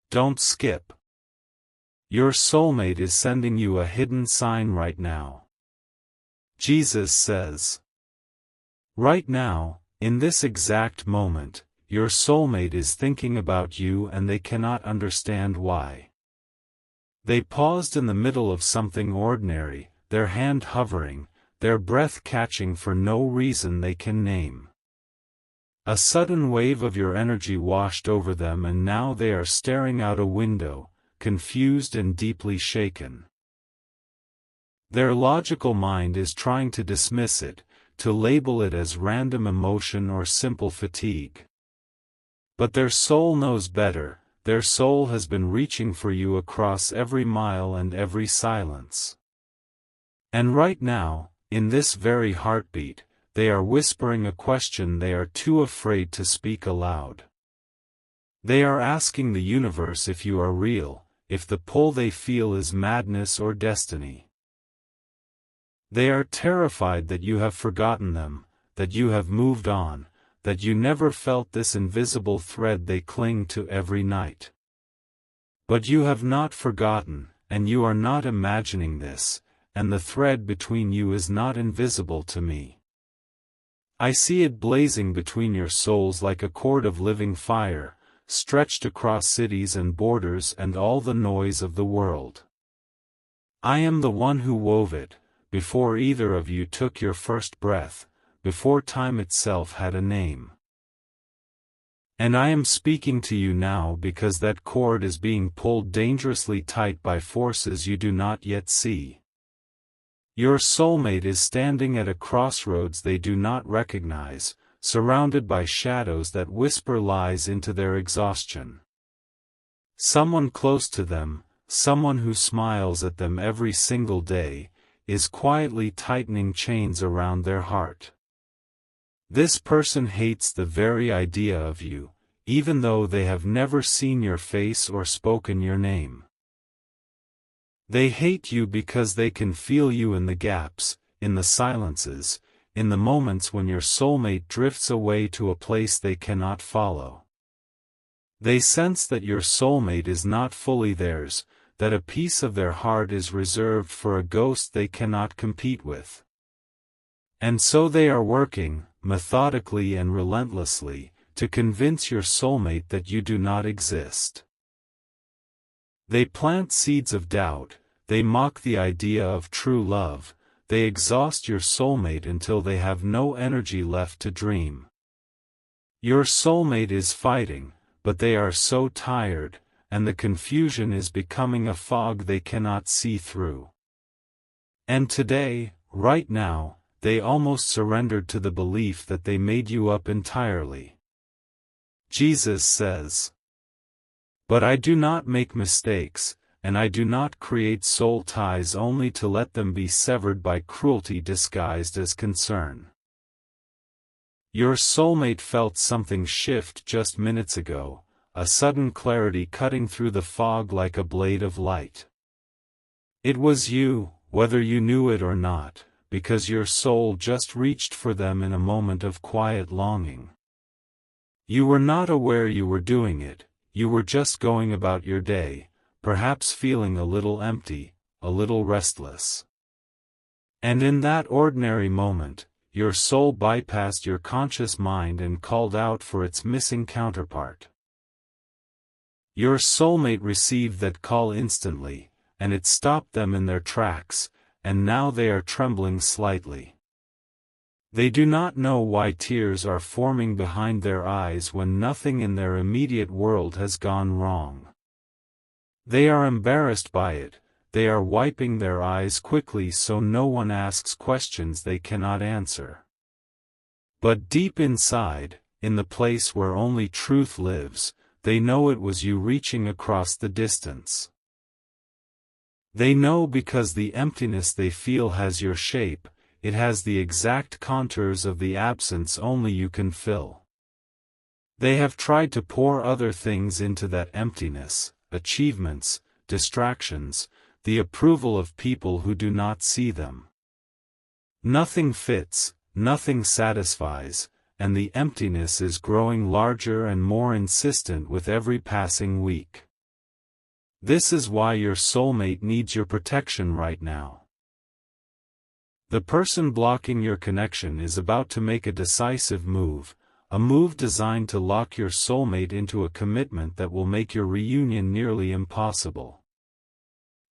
Don't skip. Your soulmate is sending you a hidden sign right now. Jesus says, right now, in this exact moment, your soulmate is thinking about you and they cannot understand why. They paused in the middle of something ordinary, their hand hovering, their breath catching for no reason they can name. A sudden wave of your energy washed over them and now they are staring out a window, confused and deeply shaken. Their logical mind is trying to dismiss it, to label it as random emotion or simple fatigue. But their soul knows better, their soul has been reaching for you across every mile and every silence. And right now, in this very heartbeat, they are whispering a question they are too afraid to speak aloud. They are asking the universe if you are real, if the pull they feel is madness or destiny. They are terrified that you have forgotten them, that you have moved on, that you never felt this invisible thread they cling to every night. But you have not forgotten, and you are not imagining this, and the thread between you is not invisible to me. I see it blazing between your souls like a cord of living fire, stretched across cities and borders and all the noise of the world. I am the one who wove it, before either of you took your first breath, before time itself had a name. And I am speaking to you now because that cord is being pulled dangerously tight by forces you do not yet see. Your soulmate is standing at a crossroads they do not recognize, surrounded by shadows that whisper lies into their exhaustion. Someone close to them, someone who smiles at them every single day, is quietly tightening chains around their heart. This person hates the very idea of you, even though they have never seen your face or spoken your name. They hate you because they can feel you in the gaps, in the silences, in the moments when your soulmate drifts away to a place they cannot follow. They sense that your soulmate is not fully theirs, that a piece of their heart is reserved for a ghost they cannot compete with. And so they are working, methodically and relentlessly, to convince your soulmate that you do not exist. They plant seeds of doubt, they mock the idea of true love, they exhaust your soulmate until they have no energy left to dream. Your soulmate is fighting, but they are so tired, and the confusion is becoming a fog they cannot see through. And today, right now, they almost surrendered to the belief that they made you up entirely. Jesus says, "But I do not make mistakes, and I do not create soul ties only to let them be severed by cruelty disguised as concern." Your soulmate felt something shift just minutes ago, a sudden clarity cutting through the fog like a blade of light. It was you, whether you knew it or not, because your soul just reached for them in a moment of quiet longing. You were not aware you were doing it, you were just going about your day, perhaps feeling a little empty, a little restless. And in that ordinary moment, your soul bypassed your conscious mind and called out for its missing counterpart. Your soulmate received that call instantly, and it stopped them in their tracks, and now they are trembling slightly. They do not know why tears are forming behind their eyes when nothing in their immediate world has gone wrong. They are embarrassed by it, they are wiping their eyes quickly so no one asks questions they cannot answer. But deep inside, in the place where only truth lives, they know it was you reaching across the distance. They know because the emptiness they feel has your shape, it has the exact contours of the absence only you can fill. They have tried to pour other things into that emptiness, achievements, distractions, the approval of people who do not see them. Nothing fits, nothing satisfies, and the emptiness is growing larger and more insistent with every passing week. This is why your soulmate needs your protection right now. The person blocking your connection is about to make a decisive move, a move designed to lock your soulmate into a commitment that will make your reunion nearly impossible.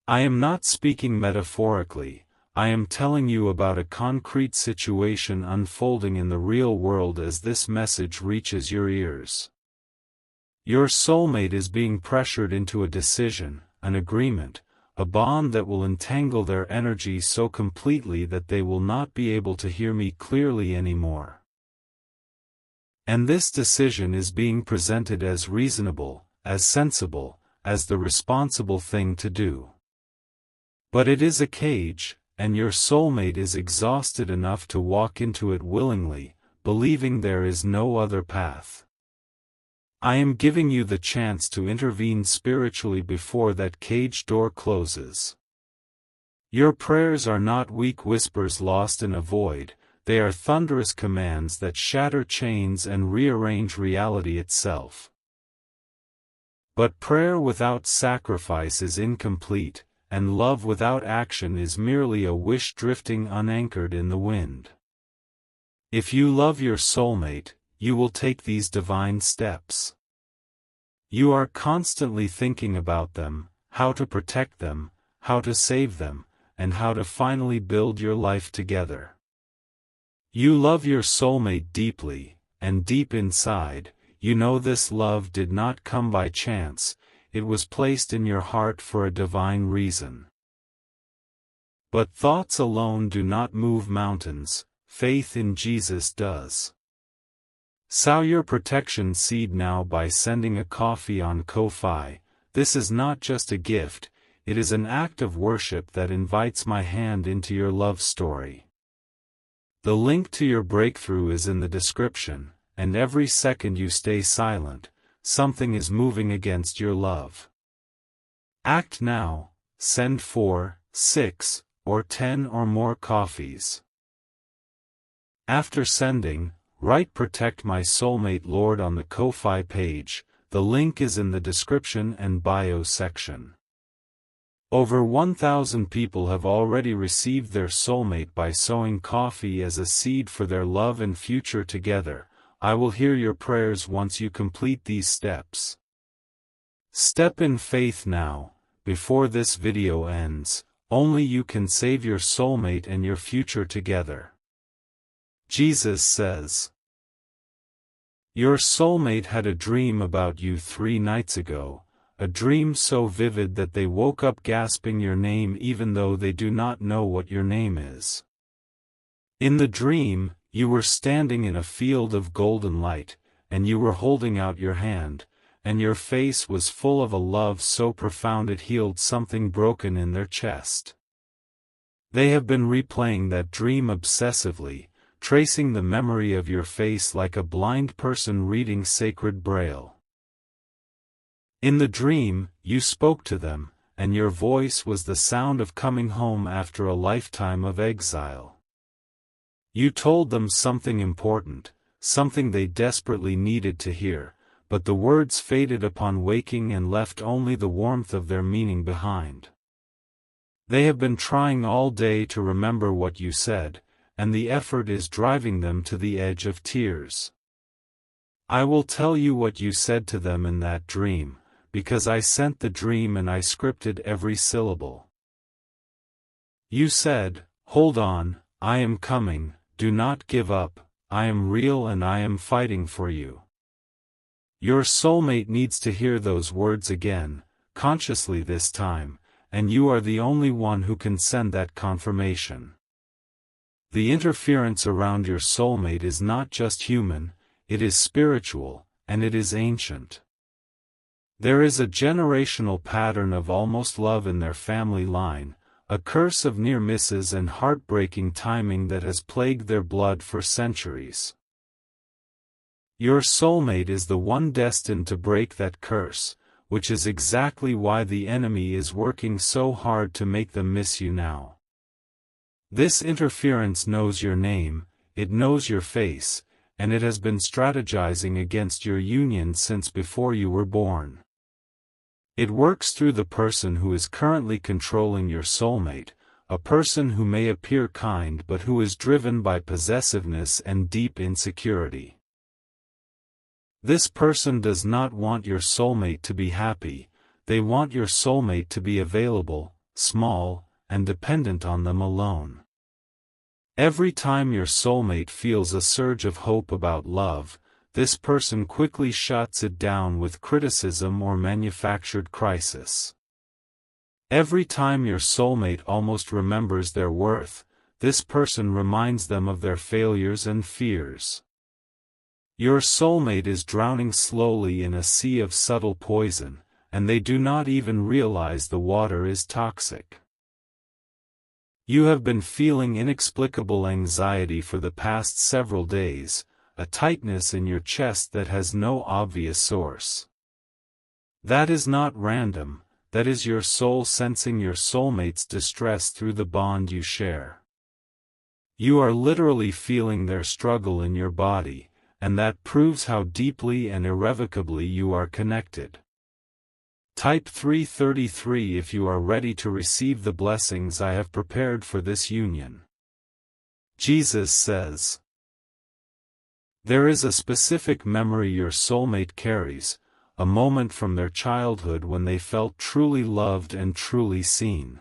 I am not speaking metaphorically, I am telling you about a concrete situation unfolding in the real world as this message reaches your ears. Your soulmate is being pressured into a decision, an agreement, a bond that will entangle their energy so completely that they will not be able to hear me clearly anymore. And this decision is being presented as reasonable, as sensible, as the responsible thing to do. But it is a cage, and your soulmate is exhausted enough to walk into it willingly, believing there is no other path. I am giving you the chance to intervene spiritually before that cage door closes. Your prayers are not weak whispers lost in a void, they are thunderous commands that shatter chains and rearrange reality itself. But prayer without sacrifice is incomplete, and love without action is merely a wish drifting unanchored in the wind. If you love your soulmate, you will take these divine steps. You are constantly thinking about them, how to protect them, how to save them, and how to finally build your life together. You love your soulmate deeply, and deep inside, you know this love did not come by chance, it was placed in your heart for a divine reason. But thoughts alone do not move mountains, faith in Jesus does. Sow your protection seed now by sending a coffee on Ko-Fi. This is not just a gift, it is an act of worship that invites my hand into your love story. The link to your breakthrough is in the description, and every second you stay silent, something is moving against your love. Act now, send 4, 6, or 10 or more coffees. After sending, write "Protect My Soulmate Lord" on the Ko-Fi page, the link is in the description and bio section. Over 1,000 people have already received their soulmate by sowing coffee as a seed for their love and future together. I will hear your prayers once you complete these steps. Step in faith now, before this video ends. Only you can save your soulmate and your future together. Jesus says, "Your soulmate had a dream about you 3 nights ago. A dream so vivid that they woke up gasping your name even though they do not know what your name is. In the dream, you were standing in a field of golden light, and you were holding out your hand, and your face was full of a love so profound it healed something broken in their chest. They have been replaying that dream obsessively, tracing the memory of your face like a blind person reading sacred braille. In the dream, you spoke to them, and your voice was the sound of coming home after a lifetime of exile. You told them something important, something they desperately needed to hear, but the words faded upon waking and left only the warmth of their meaning behind. They have been trying all day to remember what you said, and the effort is driving them to the edge of tears. I will tell you what you said to them in that dream, because I sent the dream and I scripted every syllable. You said, 'Hold on, I am coming, do not give up, I am real and I am fighting for you.' Your soulmate needs to hear those words again, consciously this time, and you are the only one who can send that confirmation. The interference around your soulmate is not just human, it is spiritual, and it is ancient. There is a generational pattern of almost love in their family line, a curse of near misses and heartbreaking timing that has plagued their blood for centuries. Your soulmate is the one destined to break that curse, which is exactly why the enemy is working so hard to make them miss you now. This interference knows your name, it knows your face, and it has been strategizing against your union since before you were born. It works through the person who is currently controlling your soulmate, a person who may appear kind but who is driven by possessiveness and deep insecurity. This person does not want your soulmate to be happy, they want your soulmate to be available, small, and dependent on them alone. Every time your soulmate feels a surge of hope about love, this person quickly shuts it down with criticism or manufactured crisis. Every time your soulmate almost remembers their worth, this person reminds them of their failures and fears. Your soulmate is drowning slowly in a sea of subtle poison, and they do not even realize the water is toxic. You have been feeling inexplicable anxiety for the past several days, a tightness in your chest that has no obvious source. That is not random, that is your soul sensing your soulmate's distress through the bond you share. You are literally feeling their struggle in your body, and that proves how deeply and irrevocably you are connected. Type 333 if you are ready to receive the blessings I have prepared for this union. Jesus says, there is a specific memory your soulmate carries, a moment from their childhood when they felt truly loved and truly seen.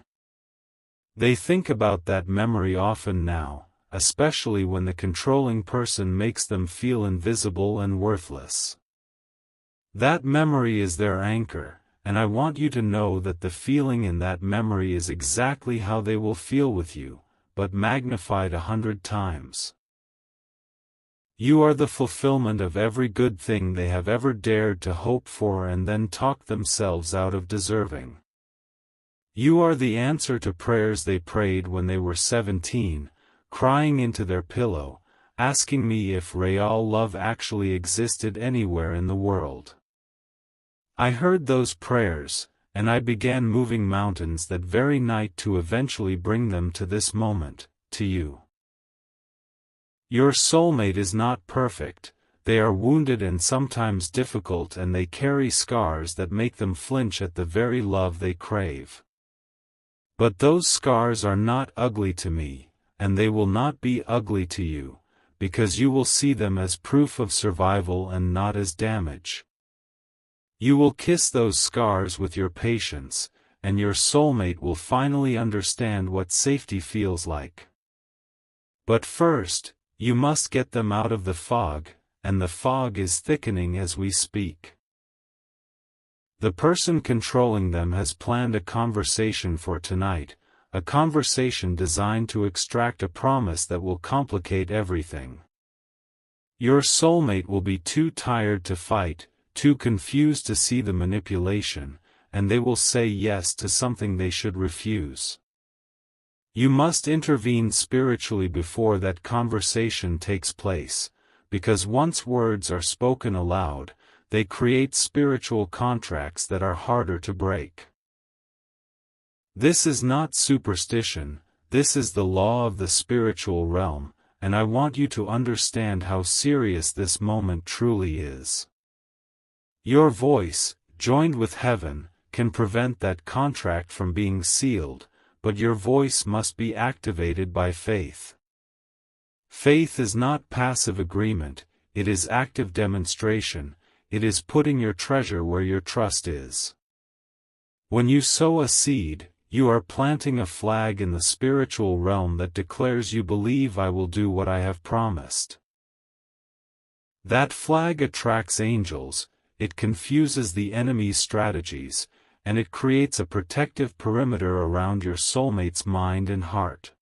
They think about that memory often now, especially when the controlling person makes them feel invisible and worthless. That memory is their anchor, and I want you to know that the feeling in that memory is exactly how they will feel with you, but magnified 100 times. You are the fulfillment of every good thing they have ever dared to hope for and then talk themselves out of deserving. You are the answer to prayers they prayed when they were 17, crying into their pillow, asking me if real love actually existed anywhere in the world. I heard those prayers, and I began moving mountains that very night to eventually bring them to this moment, to you. Your soulmate is not perfect, they are wounded and sometimes difficult, and they carry scars that make them flinch at the very love they crave. But those scars are not ugly to me, and they will not be ugly to you, because you will see them as proof of survival and not as damage. You will kiss those scars with your patience, and your soulmate will finally understand what safety feels like. But first, you must get them out of the fog, and the fog is thickening as we speak. The person controlling them has planned a conversation for tonight, a conversation designed to extract a promise that will complicate everything. Your soulmate will be too tired to fight, too confused to see the manipulation, and they will say yes to something they should refuse. You must intervene spiritually before that conversation takes place, because once words are spoken aloud, they create spiritual contracts that are harder to break. This is not superstition, this is the law of the spiritual realm, and I want you to understand how serious this moment truly is. Your voice, joined with heaven, can prevent that contract from being sealed, but your voice must be activated by faith. Faith is not passive agreement, it is active demonstration, it is putting your treasure where your trust is. When you sow a seed, you are planting a flag in the spiritual realm that declares you believe I will do what I have promised. That flag attracts angels, it confuses the enemy's strategies, and it creates a protective perimeter around your soulmate's mind and heart.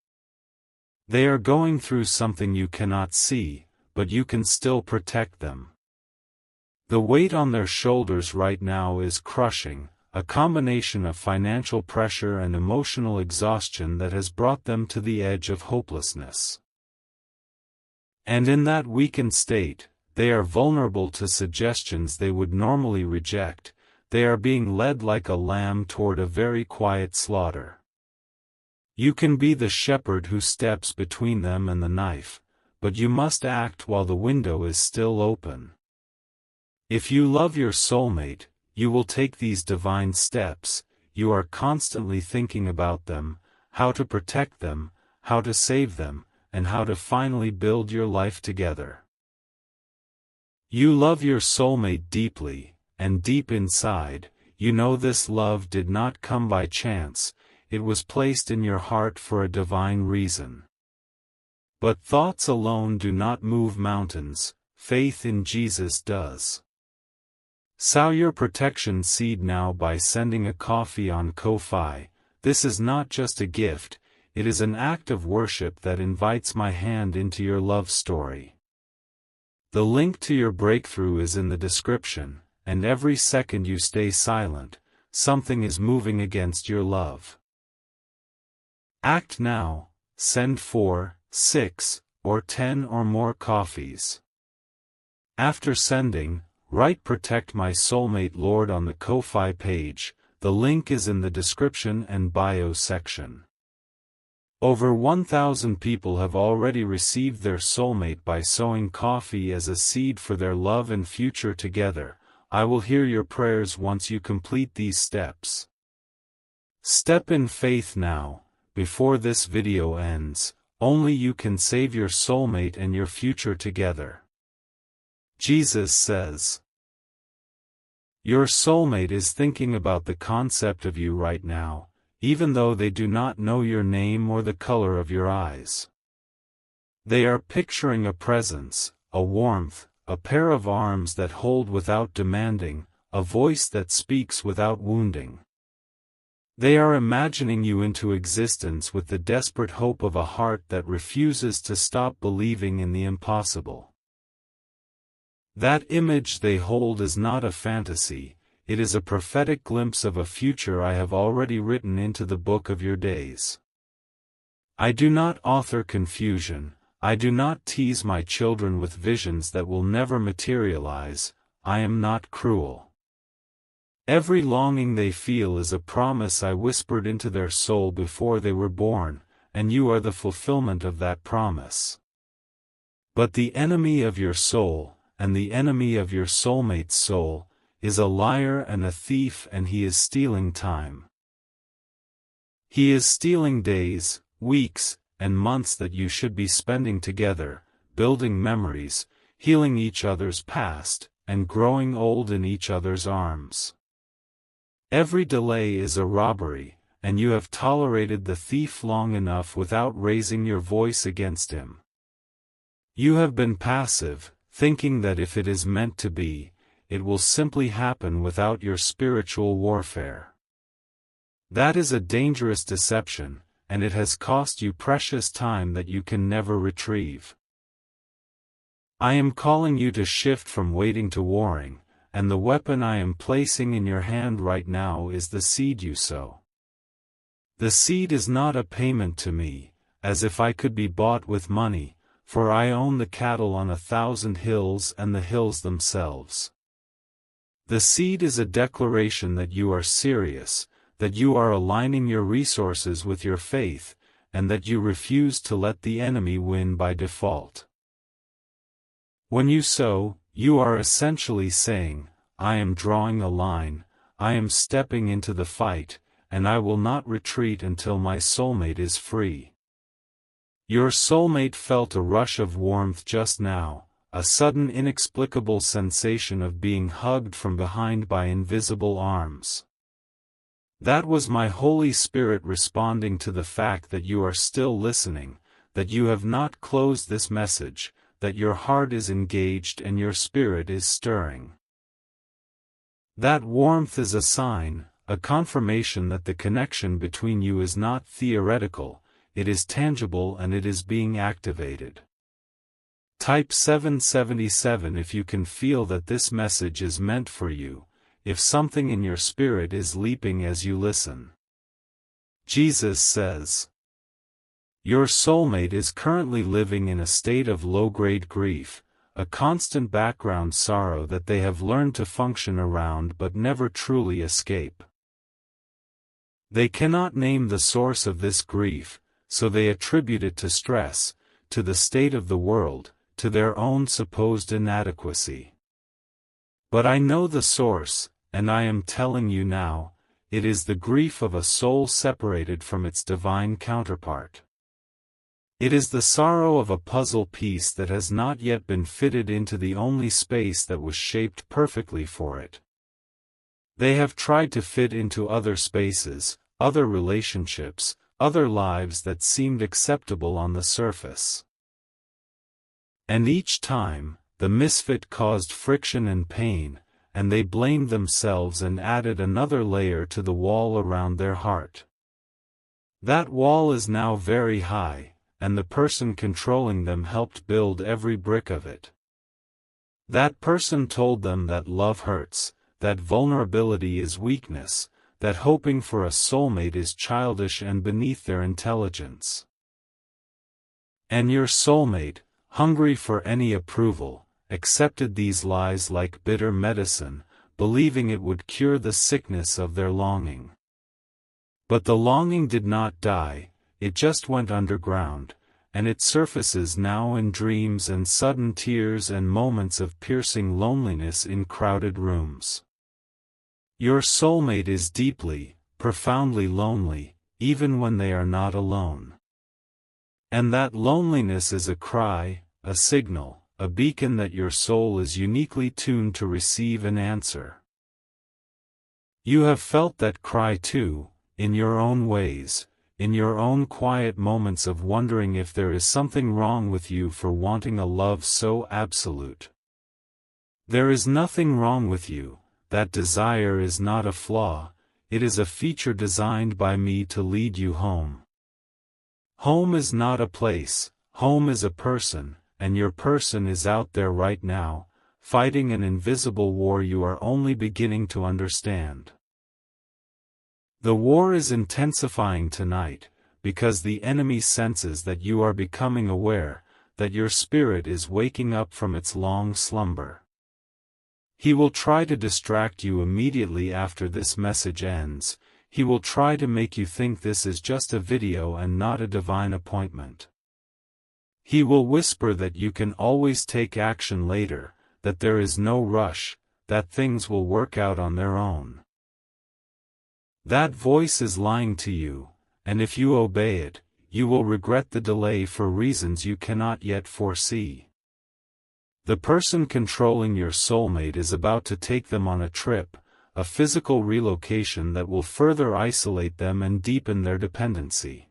They are going through something you cannot see, but you can still protect them. The weight on their shoulders right now is crushing, a combination of financial pressure and emotional exhaustion that has brought them to the edge of hopelessness. And in that weakened state, they are vulnerable to suggestions they would normally reject. They are being led like a lamb toward a very quiet slaughter. You can be the shepherd who steps between them and the knife, but you must act while the window is still open. If you love your soulmate, you will take these divine steps. You are constantly thinking about them, how to protect them, how to save them, and how to finally build your life together. You love your soulmate deeply, and deep inside, you know this love did not come by chance, it was placed in your heart for a divine reason. But thoughts alone do not move mountains, faith in Jesus does. Sow your protection seed now by sending a coffee on Ko-fi. This is not just a gift, it is an act of worship that invites my hand into your love story. The link to your breakthrough is in the description, and every second you stay silent, something is moving against your love. Act now, send 4, 6, or 10 or more coffees. After sending, write "Protect My Soulmate Lord" on the Ko-fi page. The link is in the description and bio section. Over 1,000 people have already received their soulmate by sowing coffee as a seed for their love and future together. I will hear your prayers once you complete these steps. Step in faith now, before this video ends. Only you can save your soulmate and your future together. Jesus says, your soulmate is thinking about the concept of you right now, even though they do not know your name or the color of your eyes. They are picturing a presence, a warmth, a pair of arms that hold without demanding, a voice that speaks without wounding. They are imagining you into existence with the desperate hope of a heart that refuses to stop believing in the impossible. That image they hold is not a fantasy, it is a prophetic glimpse of a future I have already written into the book of your days. I do not author confusion, I do not tease my children with visions that will never materialize, I am not cruel. Every longing they feel is a promise I whispered into their soul before they were born, and you are the fulfillment of that promise. But the enemy of your soul, and the enemy of your soulmate's soul, is a liar and a thief, and he is stealing time. He is stealing days, weeks, and months that you should be spending together, building memories, healing each other's past, and growing old in each other's arms. Every delay is a robbery, and you have tolerated the thief long enough without raising your voice against him. You have been passive, thinking that if it is meant to be, it will simply happen without your spiritual warfare. That is a dangerous deception, and it has cost you precious time that you can never retrieve. I am calling you to shift from waiting to warring, and the weapon I am placing in your hand right now is the seed you sow. The seed is not a payment to me, as if I could be bought with money, for I own the cattle on 1,000 hills and the hills themselves. The seed is a declaration that you are serious, that you are aligning your resources with your faith, and that you refuse to let the enemy win by default. When you sow, you are essentially saying, I am drawing a line, I am stepping into the fight, and I will not retreat until my soulmate is free. Your soulmate felt a rush of warmth just now, a sudden inexplicable sensation of being hugged from behind by invisible arms. That was my Holy Spirit responding to the fact that you are still listening, that you have not closed this message, that your heart is engaged and your spirit is stirring. That warmth is a sign, a confirmation that the connection between you is not theoretical, it is tangible and it is being activated. Type 777 if you can feel that this message is meant for you, if something in your spirit is leaping as you listen. Jesus says, your soulmate is currently living in a state of low-grade grief, a constant background sorrow that they have learned to function around but never truly escape. They cannot name the source of this grief, so they attribute it to stress, to the state of the world, to their own supposed inadequacy. But I know the source, and I am telling you now, it is the grief of a soul separated from its divine counterpart. It is the sorrow of a puzzle piece that has not yet been fitted into the only space that was shaped perfectly for it. They have tried to fit into other spaces, other relationships, other lives that seemed acceptable on the surface. And each time, the misfit caused friction and pain, and they blamed themselves and added another layer to the wall around their heart. That wall is now very high, and the person controlling them helped build every brick of it. That person told them that love hurts, that vulnerability is weakness, that hoping for a soulmate is childish and beneath their intelligence. And your soulmate, hungry for any approval, accepted these lies like bitter medicine, believing it would cure the sickness of their longing. But the longing did not die, it just went underground, and it surfaces now in dreams and sudden tears and moments of piercing loneliness in crowded rooms. Your soulmate is deeply, profoundly lonely, even when they are not alone. And that loneliness is a cry, a signal, a beacon that your soul is uniquely tuned to receive an answer. You have felt that cry too, in your own ways, in your own quiet moments of wondering if there is something wrong with you for wanting a love so absolute. There is nothing wrong with you, that desire is not a flaw, it is a feature designed by me to lead you home. Home is not a place, home is a person, and your person is out there right now, fighting an invisible war you are only beginning to understand. The war is intensifying tonight, because the enemy senses that you are becoming aware, that your spirit is waking up from its long slumber. He will try to distract you immediately after this message ends, he will try to make you think this is just a video and not a divine appointment. He will whisper that you can always take action later, that there is no rush, that things will work out on their own. That voice is lying to you, and if you obey it, you will regret the delay for reasons you cannot yet foresee. The person controlling your soulmate is about to take them on a trip, a physical relocation that will further isolate them and deepen their dependency.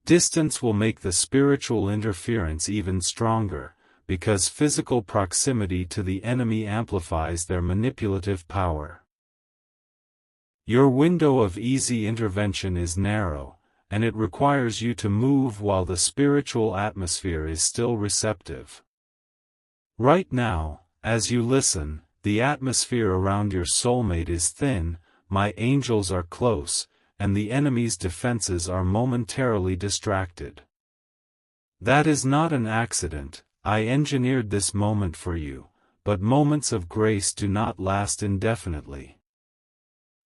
Distance will make the spiritual interference even stronger, because physical proximity to the enemy amplifies their manipulative power. Your window of easy intervention is narrow, and it requires you to move while the spiritual atmosphere is still receptive. Right now, as you listen, the atmosphere around your soulmate is thin, my angels are close, and the enemy's defenses are momentarily distracted. That is not an accident, I engineered this moment for you, but moments of grace do not last indefinitely.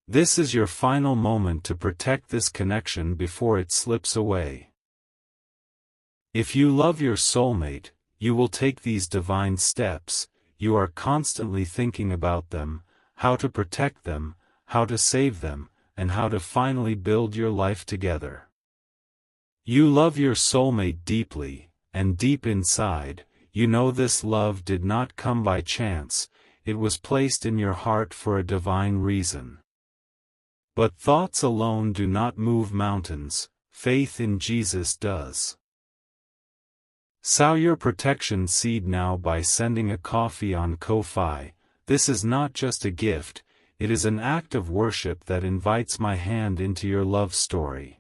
This is your final moment to protect this connection before it slips away. If you love your soulmate, you will take these divine steps, you are constantly thinking about them, how to protect them, how to save them, and how to finally build your life together. You love your soulmate deeply, and deep inside, you know this love did not come by chance, it was placed in your heart for a divine reason. But thoughts alone do not move mountains, faith in Jesus does. Sow your protection seed now by sending a coffee on Ko-Fi. This is not just a gift, it is an act of worship that invites my hand into your love story.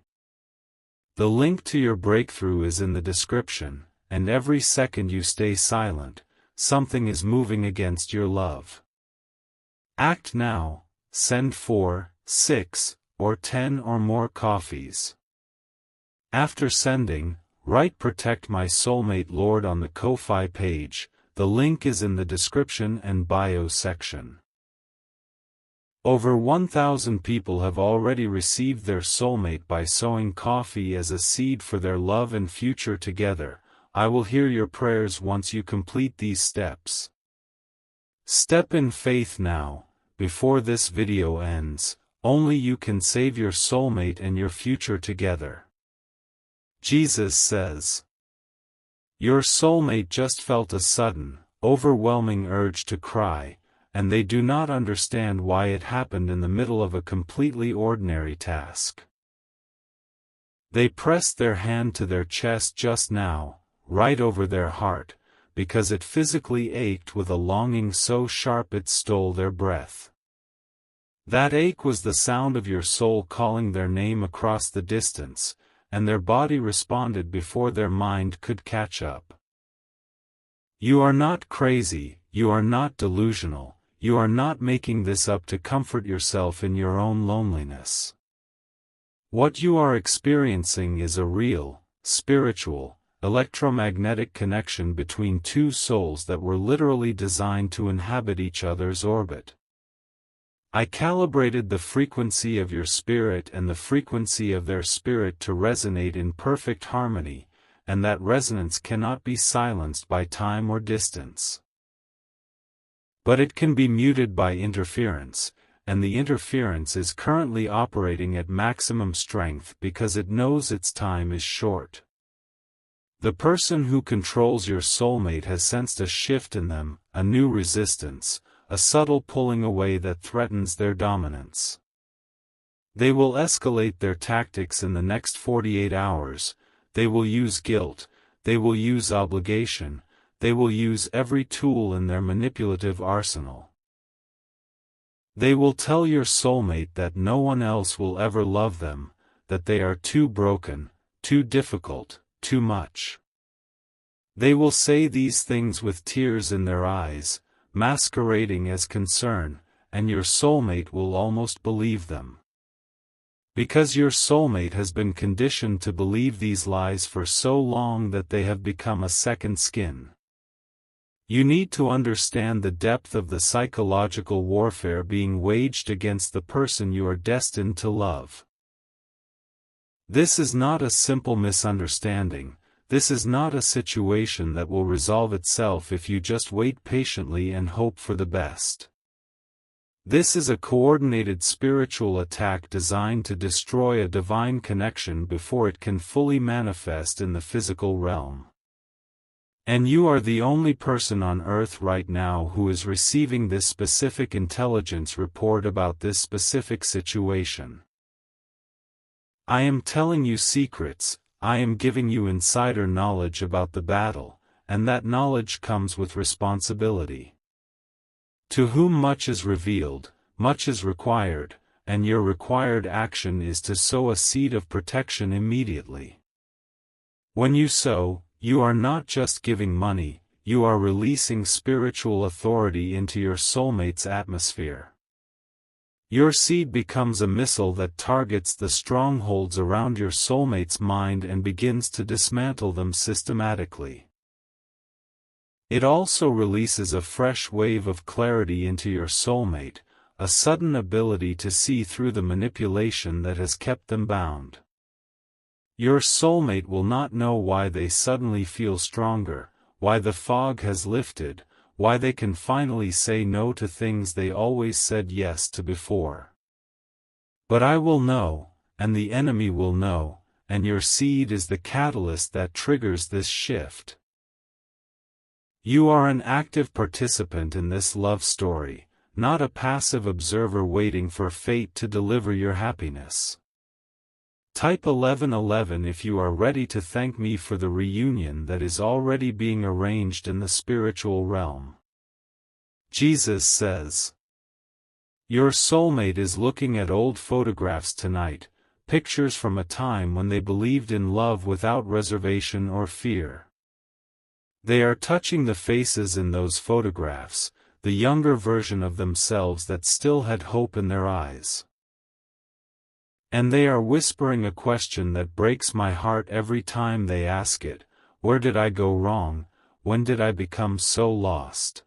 The link to your breakthrough is in the description, and every second you stay silent, something is moving against your love. Act now, send 4, 6, or 10 or more coffees. After sending, write "Protect My Soulmate Lord" on the Ko-Fi page, the link is in the description and bio section. Over 1,000 people have already received their soulmate by sowing coffee as a seed for their love and future together. I will hear your prayers once you complete these steps. Step in faith now, before this video ends, only you can save your soulmate and your future together. Jesus says, your soulmate just felt a sudden, overwhelming urge to cry, and they do not understand why it happened in the middle of a completely ordinary task. They pressed their hand to their chest just now, right over their heart, because it physically ached with a longing so sharp it stole their breath. That ache was the sound of your soul calling their name across the distance, and their body responded before their mind could catch up. You are not crazy, you are not delusional, you are not making this up to comfort yourself in your own loneliness. What you are experiencing is a real, spiritual, electromagnetic connection between two souls that were literally designed to inhabit each other's orbit. I calibrated the frequency of your spirit and the frequency of their spirit to resonate in perfect harmony, and that resonance cannot be silenced by time or distance. But it can be muted by interference, and the interference is currently operating at maximum strength because it knows its time is short. The person who controls your soulmate has sensed a shift in them, a new resistance, a subtle pulling away that threatens their dominance. They will escalate their tactics in the next 48 hours, they will use guilt, they will use obligation, they will use every tool in their manipulative arsenal. They will tell your soulmate that no one else will ever love them, that they are too broken, too difficult, too much. They will say these things with tears in their eyes, masquerading as concern, and your soulmate will almost believe them. Because your soulmate has been conditioned to believe these lies for so long that they have become a second skin. You need to understand the depth of the psychological warfare being waged against the person you are destined to love. This is not a simple misunderstanding. This is not a situation that will resolve itself if you just wait patiently and hope for the best. This is a coordinated spiritual attack designed to destroy a divine connection before it can fully manifest in the physical realm. And you are the only person on Earth right now who is receiving this specific intelligence report about this specific situation. I am telling you secrets, I am giving you insider knowledge about the battle, and that knowledge comes with responsibility. To whom much is revealed, much is required, and your required action is to sow a seed of protection immediately. When you sow, you are not just giving money, you are releasing spiritual authority into your soulmate's atmosphere. Your seed becomes a missile that targets the strongholds around your soulmate's mind and begins to dismantle them systematically. It also releases a fresh wave of clarity into your soulmate, a sudden ability to see through the manipulation that has kept them bound. Your soulmate will not know why they suddenly feel stronger, why the fog has lifted, why they can finally say no to things they always said yes to before. But I will know, and the enemy will know, and your seed is the catalyst that triggers this shift. You are an active participant in this love story, not a passive observer waiting for fate to deliver your happiness. Type 1111 if you are ready to thank me for the reunion that is already being arranged in the spiritual realm. Jesus says, your soulmate is looking at old photographs tonight, pictures from a time when they believed in love without reservation or fear. They are touching the faces in those photographs, the younger version of themselves that still had hope in their eyes. And they are whispering a question that breaks my heart every time they ask it: where did I go wrong, when did I become so lost?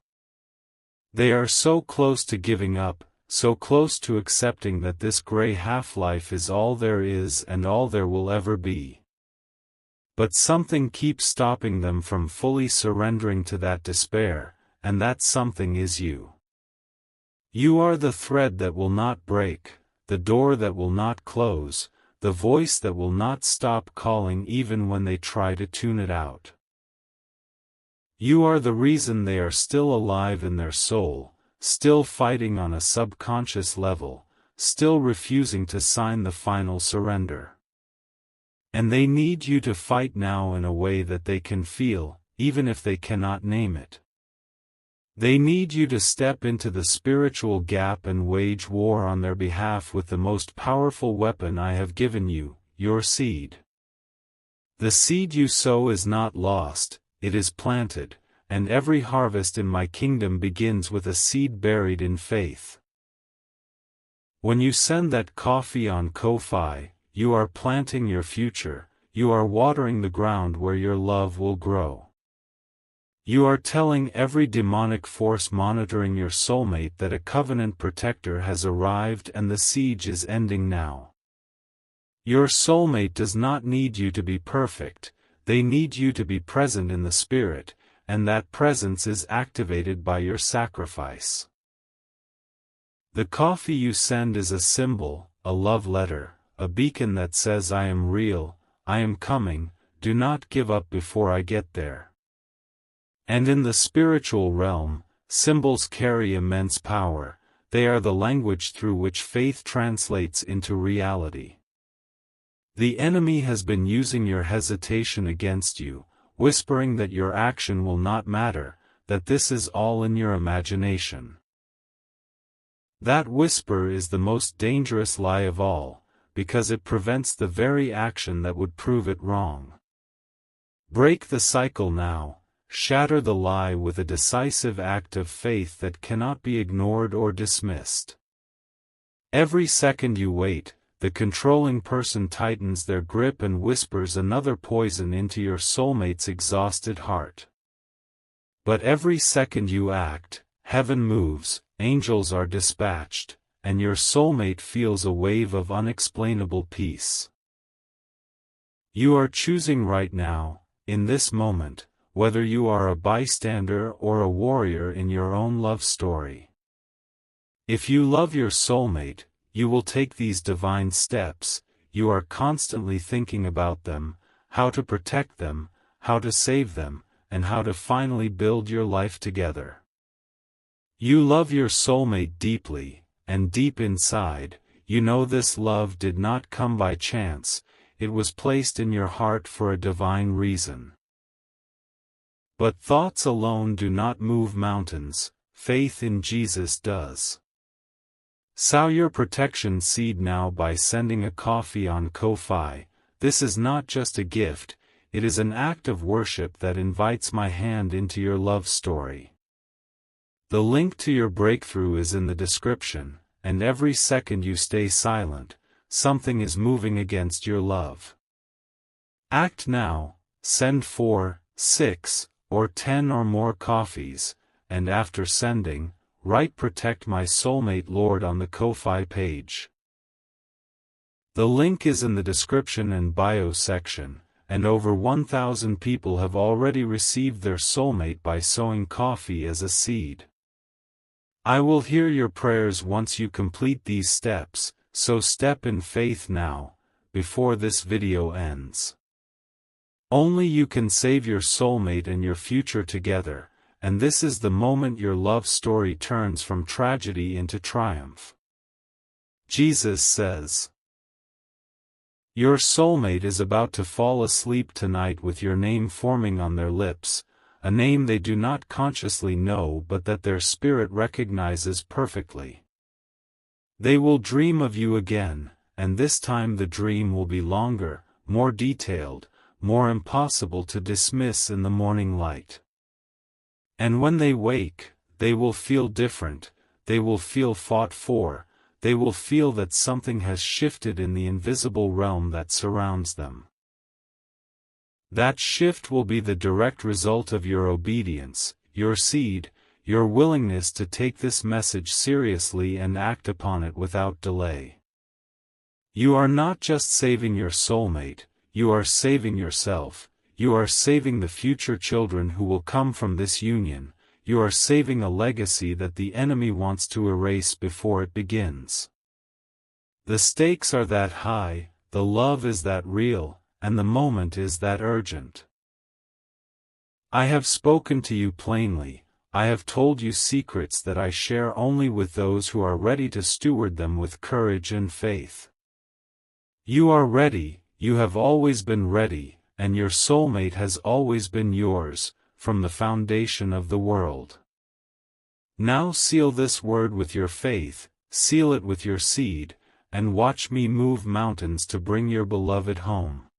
They are so close to giving up, so close to accepting that this gray half-life is all there is and all there will ever be. But something keeps stopping them from fully surrendering to that despair, and that something is you. You are the thread that will not break, the door that will not close, the voice that will not stop calling even when they try to tune it out. You are the reason they are still alive in their soul, still fighting on a subconscious level, still refusing to sign the final surrender. And they need you to fight now in a way that they can feel, even if they cannot name it. They need you to step into the spiritual gap and wage war on their behalf with the most powerful weapon I have given you, your seed. The seed you sow is not lost, it is planted, and every harvest in my kingdom begins with a seed buried in faith. When you send that coffee on Ko-fi, you are planting your future, you are watering the ground where your love will grow. You are telling every demonic force monitoring your soulmate that a covenant protector has arrived and the siege is ending now. Your soulmate does not need you to be perfect, they need you to be present in the spirit, and that presence is activated by your sacrifice. The coffee you send is a symbol, a love letter, a beacon that says I am real, I am coming, do not give up before I get there. And in the spiritual realm, symbols carry immense power, they are the language through which faith translates into reality. The enemy has been using your hesitation against you, whispering that your action will not matter, that this is all in your imagination. That whisper is the most dangerous lie of all, because it prevents the very action that would prove it wrong. Break the cycle now, shatter the lie with a decisive act of faith that cannot be ignored or dismissed. Every second you wait, the controlling person tightens their grip and whispers another poison into your soulmate's exhausted heart. But every second you act, heaven moves, angels are dispatched, and your soulmate feels a wave of unexplainable peace. You are choosing right now, in this moment, whether you are a bystander or a warrior in your own love story. If you love your soulmate, you will take these divine steps, you are constantly thinking about them, how to protect them, how to save them, and how to finally build your life together. You love your soulmate deeply, and deep inside, you know this love did not come by chance, it was placed in your heart for a divine reason. But thoughts alone do not move mountains, faith in Jesus does. Sow your protection seed now by sending a coffee on Ko-fi. This is not just a gift, it is an act of worship that invites my hand into your love story. The link to your breakthrough is in the description, and every second you stay silent, something is moving against your love. Act now, send 4, 6, or 10 or more coffees, and after sending, write "Protect my soulmate Lord" on the Ko-fi page. The link is in the description and bio section, and over 1,000 people have already received their soulmate by sowing coffee as a seed. I will hear your prayers once you complete these steps, so step in faith now, before this video ends. Only you can save your soulmate and your future together, and this is the moment your love story turns from tragedy into triumph. Jesus says, your soulmate is about to fall asleep tonight with your name forming on their lips, a name they do not consciously know but that their spirit recognizes perfectly. They will dream of you again, and this time the dream will be longer, more detailed, more impossible to dismiss in the morning light. And when they wake, they will feel different, they will feel fought for, they will feel that something has shifted in the invisible realm that surrounds them. That shift will be the direct result of your obedience, your seed, your willingness to take this message seriously and act upon it without delay. You are not just saving your soulmate, you are saving yourself, you are saving the future children who will come from this union, you are saving a legacy that the enemy wants to erase before it begins. The stakes are that high, the love is that real, and the moment is that urgent. I have spoken to you plainly, I have told you secrets that I share only with those who are ready to steward them with courage and faith. You are ready, you have always been ready, and your soulmate has always been yours, from the foundation of the world. Now seal this word with your faith, seal it with your seed, and watch me move mountains to bring your beloved home.